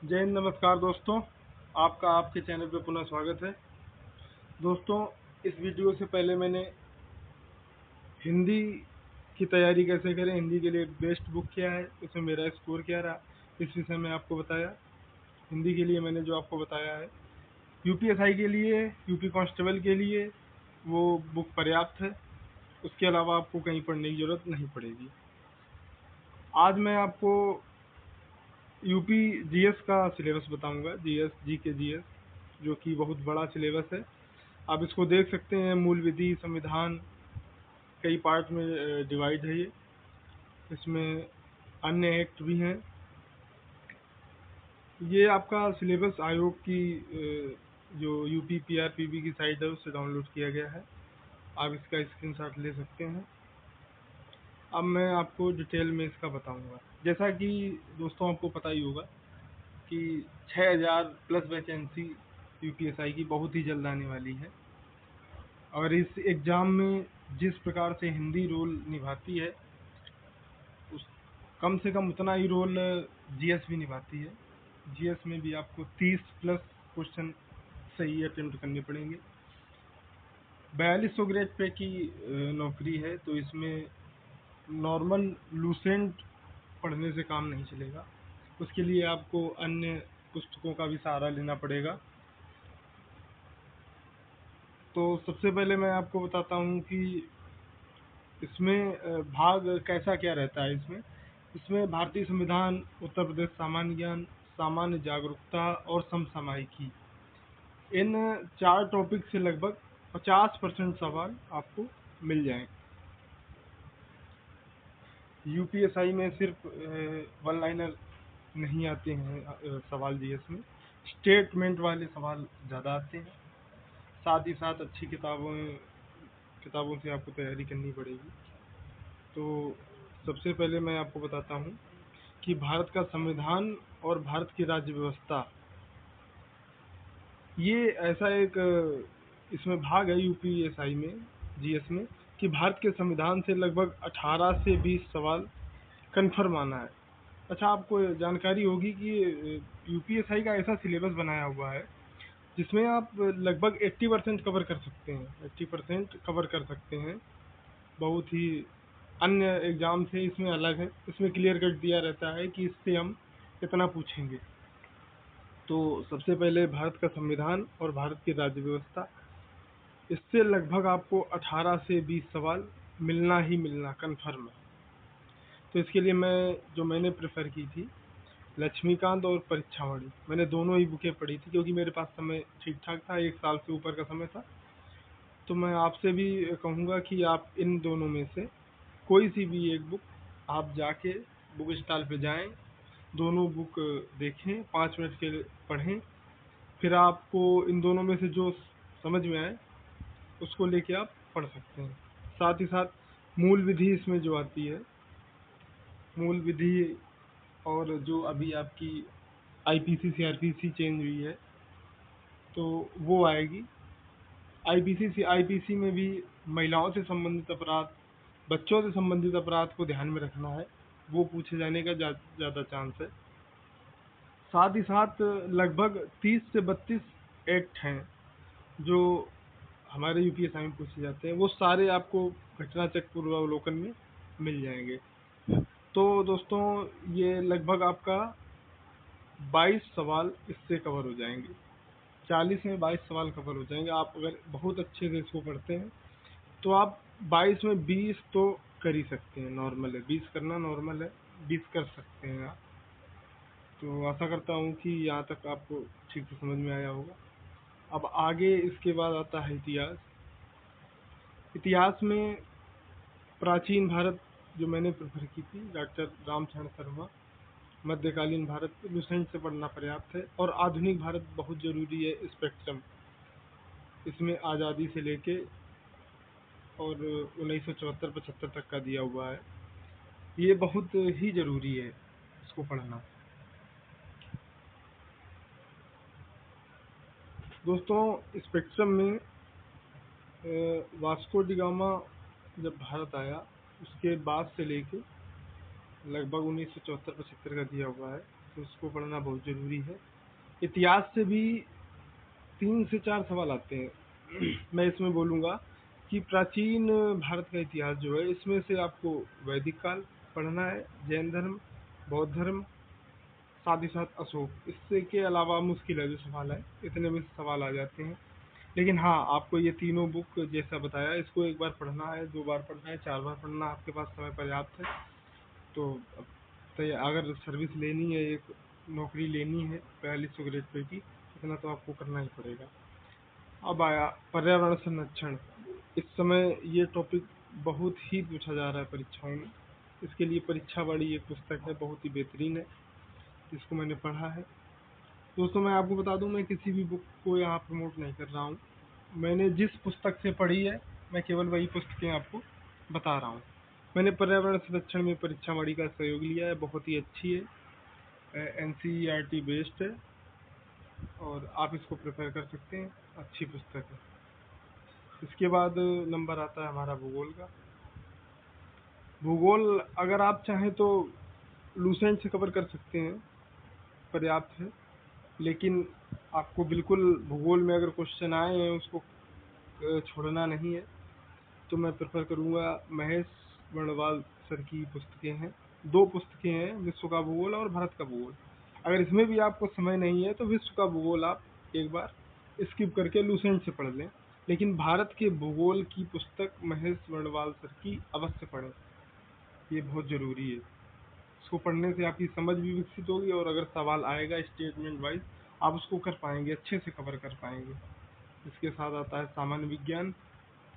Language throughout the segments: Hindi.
जय हिंद, नमस्कार दोस्तों। आपका आपके चैनल पे पुनः स्वागत है। दोस्तों, इस वीडियो से पहले मैंने हिंदी की तैयारी कैसे करें, हिंदी के लिए बेस्ट बुक क्या है, उसमें मेरा स्कोर क्या रहा, इस विषय में आपको बताया। हिंदी के लिए मैंने जो आपको बताया है, यूपीएसआई के लिए, यूपी कांस्टेबल के लिए वो बुक पर्याप्त है। उसके अलावा आपको कहीं पढ़ने की ज़रूरत नहीं पड़ेगी। आज मैं आपको यूपी जीएस का सिलेबस बताऊंगा, जीएस जीके जीएस, जो कि बहुत बड़ा सिलेबस है। आप इसको देख सकते हैं, मूल विधि, संविधान, कई पार्ट में डिवाइड है ये। इसमें अन्य एक्ट भी हैं। ये आपका सिलेबस आयोग की जो यूपी पीआरपीबी की साइट है उससे डाउनलोड किया गया है। आप इसका स्क्रीनशॉट ले सकते हैं। अब मैं आपको डिटेल में इसका बताऊंगा। जैसा कि दोस्तों आपको पता ही होगा कि 6000 प्लस वैकेंसी यूपीएसआई की बहुत ही जल्द आने वाली है, और इस एग्ज़ाम में जिस प्रकार से हिंदी रोल निभाती है, उस कम से कम उतना ही रोल जीएस भी निभाती है। जीएस में भी आपको 30 प्लस क्वेश्चन सही अटेम्प्ट करने पड़ेंगे। 4200 ग्रेड पे की नौकरी है, तो इसमें नॉर्मल लूसेंट पढ़ने से काम नहीं चलेगा। उसके लिए आपको अन्य पुस्तकों का भी सहारा लेना पड़ेगा। तो सबसे पहले मैं आपको बताता हूँ कि इसमें भाग कैसा क्या रहता है। इसमें भारतीय संविधान, उत्तर प्रदेश सामान्य ज्ञान, सामान्य जागरूकता और समसामयिकी, इन 4 टॉपिक से लगभग 50% सवाल आपको मिल जाएंगे। यूपीएसआई में सिर्फ वन लाइनर नहीं आते हैं सवाल जीएस में, स्टेटमेंट वाले सवाल ज़्यादा आते हैं। साथ ही साथ अच्छी किताबों से आपको तैयारी करनी पड़ेगी। तो सबसे पहले मैं आपको बताता हूँ कि भारत का संविधान और भारत की राज्य व्यवस्था, ये ऐसा एक इसमें भाग है यूपीएसआई में, जीएस में, कि भारत के संविधान से लगभग 18 से 20 सवाल कन्फर्म आना है। अच्छा, आपको जानकारी होगी कि यूपीएसआई का ऐसा सिलेबस बनाया हुआ है जिसमें आप लगभग 80% कवर कर सकते हैं, 80% कवर कर सकते हैं। बहुत ही अन्य एग्जाम से इसमें अलग है। इसमें क्लियर कट दिया रहता है कि इससे हम कितना पूछेंगे। तो सबसे पहले भारत का संविधान और भारत की राज्य व्यवस्था, इससे लगभग आपको 18 से 20 सवाल मिलना ही मिलना कन्फर्म है। तो इसके लिए मैंने प्रेफर की थी लक्ष्मीकांत और परीक्षावाणी, मैंने दोनों ही बुकें पढ़ी थी क्योंकि मेरे पास समय ठीक ठाक था, 1 साल से ऊपर का समय था। तो मैं आपसे भी कहूँगा कि आप इन दोनों में से कोई सी भी एक बुक आप जाके बुक स्टॉल पे जाएं, दोनों बुक देखें, 5 मिनट के लिए पढ़ें, फिर आपको इन दोनों में से जो समझ में आए उसको लेके आप पढ़ सकते हैं। साथ ही साथ मूल विधि इसमें जो आती है, मूल विधि, और जो अभी आपकी आईपीसी सीआरपीसी चेंज हुई है तो वो आएगी। आईपीसी में भी महिलाओं से संबंधित अपराध, बच्चों से संबंधित अपराध को ध्यान में रखना है, वो पूछे जाने का ज़्यादा चांस है। साथ ही साथ लगभग 30 से 32 एक्ट हैं जो हमारे यूपीएसआई में पूछे जाते हैं, वो सारे आपको घटना चक्र पूर्वावलोकन में मिल जाएंगे। तो दोस्तों, ये लगभग आपका 22 सवाल इससे कवर हो जाएंगे। 40 में 22 सवाल कवर हो जाएंगे। आप अगर बहुत अच्छे से इसको पढ़ते हैं तो आप 22 में 20 तो कर ही सकते हैं। नॉर्मल है, 20 करना नॉर्मल है, 20 कर सकते हैं आप। तो आशा करता हूँ कि यहाँ तक आपको ठीक से समझ में आया होगा। अब आगे इसके बाद आता है इतिहास। इतिहास में प्राचीन भारत जो मैंने प्रेफर की थी, डॉक्टर रामचरण शर्मा, मध्यकालीन भारत लुसेंट से पढ़ना पर्याप्त है, और आधुनिक भारत बहुत ज़रूरी है, स्पेक्ट्रम। इसमें आज़ादी से लेके और 1974-75 तक का दिया हुआ है। ये बहुत ही ज़रूरी है इसको पढ़ना। दोस्तों, स्पेक्ट्रम में वास्को डी गामा जब भारत आया उसके बाद से लेके लगभग 1974-75 का दिया हुआ है। तो उसको पढ़ना बहुत ज़रूरी है। इतिहास से भी 3 से 4 सवाल आते हैं। मैं इसमें बोलूँगा कि प्राचीन भारत का इतिहास जो है, इसमें से आपको वैदिक काल पढ़ना है, जैन धर्म, बौद्ध धर्म, साथ ही साथ अशोक। इससे के अलावा मुश्किल है जो सवाल है, इतने में सवाल आ जाते हैं। लेकिन हाँ, आपको ये तीनों बुक जैसा बताया, इसको एक बार पढ़ना है, 2 बार पढ़ना है, 4 बार पढ़ना, आपके पास समय पर्याप्त है। तो अगर सर्विस लेनी है, एक नौकरी लेनी है 4200 ग्रेड पे की, इतना तो आपको करना ही पड़ेगा। अब आया पर्यावरण संरक्षण। इस समय ये टॉपिक बहुत ही पूछा जा रहा है परीक्षाओं में। इसके लिए परीक्षा वाली एक पुस्तक है, बहुत ही बेहतरीन है, जिसको मैंने पढ़ा है। दोस्तों, मैं आपको बता दूं, मैं किसी भी बुक को यहाँ प्रमोट नहीं कर रहा हूँ। मैंने जिस पुस्तक से पढ़ी है, मैं केवल वही पुस्तकें आपको बता रहा हूँ। मैंने पर्यावरण संरक्षण में परीक्षा वाड़ी का सहयोग लिया है, बहुत ही अच्छी है, एनसीईआरटी बेस्ड है और आप इसको प्रेफर कर सकते हैं, अच्छी पुस्तक है। इसके बाद नंबर आता है हमारा भूगोल का। भूगोल अगर आप चाहें तो लूसेंट से कवर कर सकते हैं, पर्याप्त है। लेकिन आपको बिल्कुल भूगोल में अगर क्वेश्चन आए हैं उसको छोड़ना नहीं है, तो मैं प्रेफर करूँगा महेश वर्णवाल सर की पुस्तकें हैं। 2 पुस्तकें हैं, विश्व का भूगोल और भारत का भूगोल। अगर इसमें भी आपको समय नहीं है तो विश्व का भूगोल आप एक बार स्किप करके लूसेंट से पढ़ लें, लेकिन भारत के भूगोल की पुस्तक महेश वर्णवाल सर की अवश्य पढ़ें, ये बहुत ज़रूरी है। इसको पढ़ने से आपकी समझ भी विकसित होगी और अगर सवाल आएगा स्टेटमेंट वाइज, आप उसको कर पाएंगे, अच्छे से कवर कर पाएंगे। इसके साथ आता है सामान्य विज्ञान।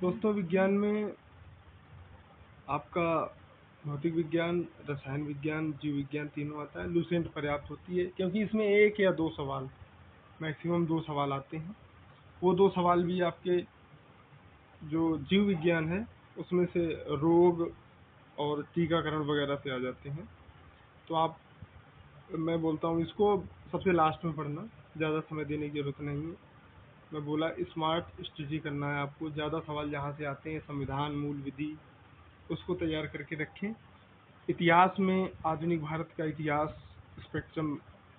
दोस्तों, विज्ञान में आपका भौतिक विज्ञान, रसायन विज्ञान, जीव विज्ञान तीनों आता है। लूसेंट पर्याप्त होती है क्योंकि इसमें 1 या 2 सवाल, मैक्सिमम 2 सवाल आते हैं। वो 2 सवाल भी आपके जो जीव विज्ञान है उसमें से रोग और टीकाकरण वगैरह से आ जाते हैं। तो आप, मैं बोलता हूँ इसको सबसे लास्ट में पढ़ना, ज़्यादा समय देने की ज़रूरत नहीं है। मैं बोला स्मार्ट स्टडी करना है आपको, ज़्यादा सवाल जहाँ से आते हैं, संविधान, मूल विधि, उसको तैयार करके रखें। इतिहास में आधुनिक भारत का इतिहास स्पेक्ट्रम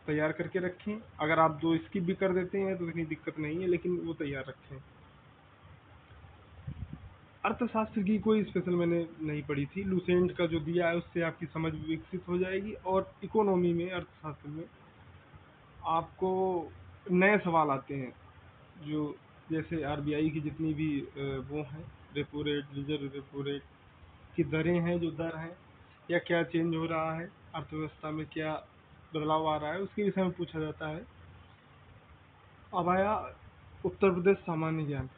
तैयार करके रखें। अगर आप 2 स्किप भी कर देते हैं तो इतनी दिक्कत नहीं है, लेकिन वो तैयार रखें। अर्थशास्त्र की कोई स्पेशल मैंने नहीं पढ़ी थी, लूसेंट का जो दिया है उससे आपकी समझ भी विकसित हो जाएगी। और इकोनॉमी में, अर्थशास्त्र में आपको नए सवाल आते हैं, जो जैसे आरबीआई की जितनी भी वो हैं, repo rate, reserve repo rate की दरें हैं, जो दर हैं, या क्या चेंज हो रहा है अर्थव्यवस्था में, क्या बदलाव आ रहा है, उसके विषय में पूछा जाता है। अब आया उत्तर प्रदेश सामान्य ज्ञान।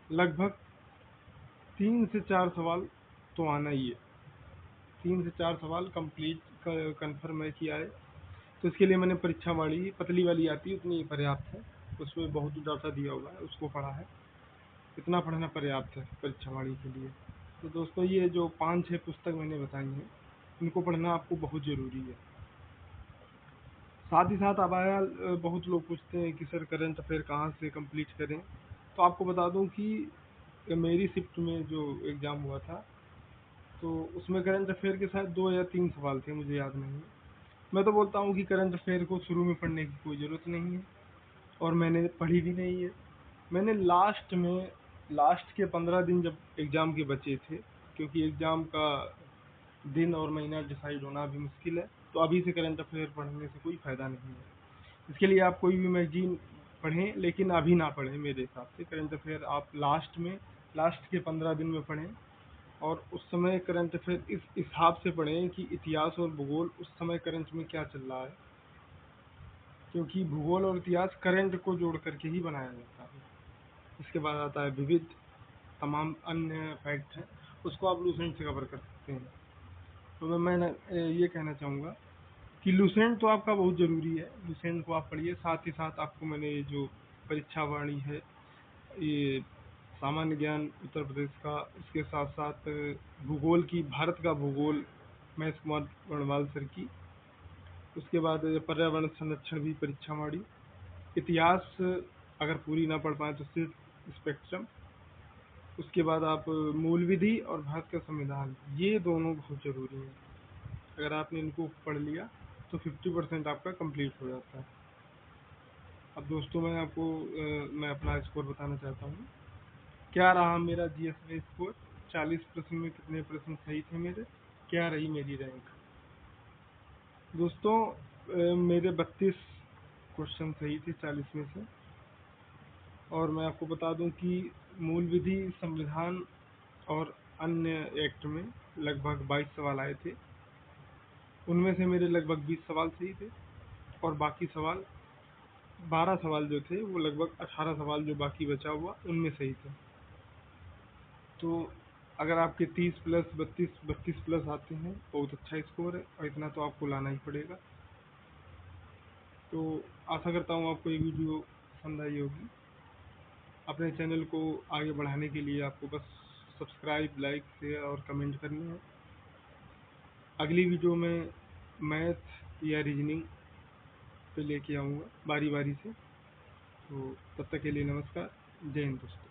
लगभग 3 से 4 सवाल तो आना ही है, 3 से 4 सवाल कंप्लीट कन्फर्म है किया है। तो इसके लिए मैंने परीक्षा वाली, पतली वाली आती है, उतनी पर्याप्त है। उसमें बहुत डाटा दिया हुआ है, उसको पढ़ा है, इतना पढ़ना पर्याप्त है परीक्षा वाली के लिए। तो दोस्तों, ये जो 5-6 पुस्तक मैंने बताई हैं, इनको पढ़ना आपको बहुत ज़रूरी है। साथ ही साथ अब आया, बहुत लोग पूछते हैं कि सर करंट अफेयर कहाँ से कंप्लीट करें। तो आपको बता दूं कि मेरी शिफ्ट में जो एग्ज़ाम हुआ था, तो उसमें करंट अफेयर के साथ 2 या 3 सवाल थे, मुझे याद नहीं है। मैं तो बोलता हूँ कि करंट अफेयर को शुरू में पढ़ने की कोई ज़रूरत नहीं है, और मैंने पढ़ी भी नहीं है। मैंने लास्ट में, लास्ट के 15 दिन जब एग्ज़ाम के बचे थे, क्योंकि एग्ज़ाम का दिन और महीना डिसाइड होना अभी मुश्किल है, तो अभी से करंट अफेयर पढ़ने से कोई फ़ायदा नहीं है। इसके लिए आप कोई भी मैगजीन पढ़ें, लेकिन अभी ना पढ़ें। मेरे हिसाब से करंट अफेयर आप लास्ट में, लास्ट के 15 दिन में पढ़ें, और उस समय करंट अफेयर इस हिसाब से पढ़ें कि इतिहास और भूगोल उस समय करंट में क्या चल रहा है, क्योंकि भूगोल और इतिहास करंट को जोड़ करके ही बनाया जाता है। इसके बाद आता है विविध, तमाम अन्य फैक्ट हैं, उसको आप लूसेंट से कवर कर सकते हैं। तो मैं ये कहना चाहूँगा कि लूसेंट तो आपका बहुत ज़रूरी है, लूसेंट को आप पढ़िए। साथ ही साथ आपको मैंने ये जो परीक्षा वाणी है, ये सामान्य ज्ञान उत्तर प्रदेश का, इसके साथ साथ भूगोल की, भारत का भूगोल महेश कुमार वर्णवाल सर की, उसके बाद पर्यावरण संरक्षण भी परीक्षा वाणी, इतिहास अगर पूरी ना पढ़ पाए तो सिर्फ स्पेक्ट्रम, उसके बाद आप मूल विधि और भारत का संविधान, ये दोनों बहुत ज़रूरी हैं। अगर आपने इनको पढ़ लिया तो 50% आपका कंप्लीट हो जाता है। अब दोस्तों मैं अपना स्कोर बताना चाहता हूँ। क्या रहा मेरा जीएस में स्कोर? 40 प्रश्न में कितने प्रश्न सही थे मेरे? क्या रही मेरी रैंक? दोस्तों मेरे 32 क्वेश्चन सही थे 40 में से। और मैं आपको बता दूं कि मूल विधि, संविधान और अन्य एक्ट में लगभग 22 सवाल आए थे। उनमें से मेरे लगभग 20 सवाल सही थे और बाकी सवाल 12 सवाल जो थे वो लगभग 18 सवाल जो बाकी बचा हुआ उनमें सही थे। तो अगर आपके 30 प्लस 32 प्लस आते हैं बहुत अच्छा स्कोर है, और इतना तो आपको लाना ही पड़ेगा। तो आशा करता हूँ आपको ये वीडियो पसंद आई होगी। अपने चैनल को आगे बढ़ाने के लिए आपको बस सब्सक्राइब, लाइक, शेयर और कमेंट करनी है। अगली वीडियो में मैथ या रीजनिंग पे लेके आऊँगा बारी बारी से। तो तब तक के लिए नमस्कार, जय हिंद दोस्तों।